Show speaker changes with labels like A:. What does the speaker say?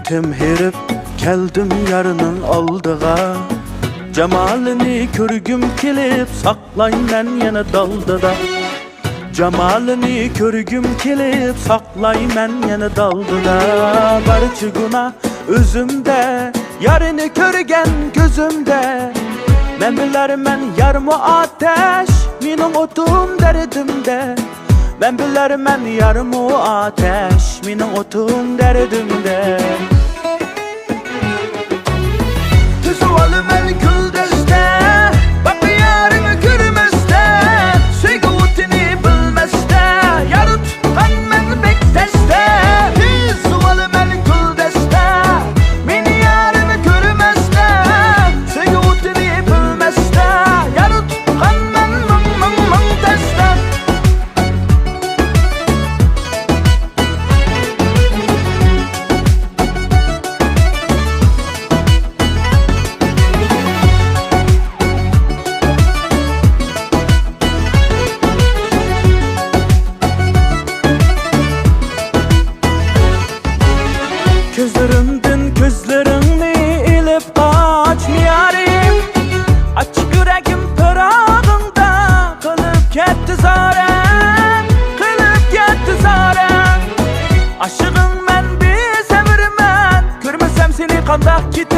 A: Etim herip keldim yarının aldığa, cemalini körgüm kelip saklaymen yana daldıda. Cemalini körgüm kelip saklaymen yana daldıda. Barçı günah özümde, yarını körgen gözümde. Men bilermen yarmı ateş, minin otum derdimde. Ben bilermen yarmı ateş, minin otum derdimde. Tüzüvalı men küldeste, bak yarını görmeste. Sevgi utini bilmeste, yarı tutan men bekteste. Tüzüvalı men küldeste, meni yarını görmeste. Sevgi utini bilmeste, yarı tutan men teste. Gözlerimden gözlerini ilip kaçmayarim. Açık yüreğim pırağında kılıp ketti zarem, kılıp ketti zarem. Aşığın men bir sevirmen, görmesem seni kandak git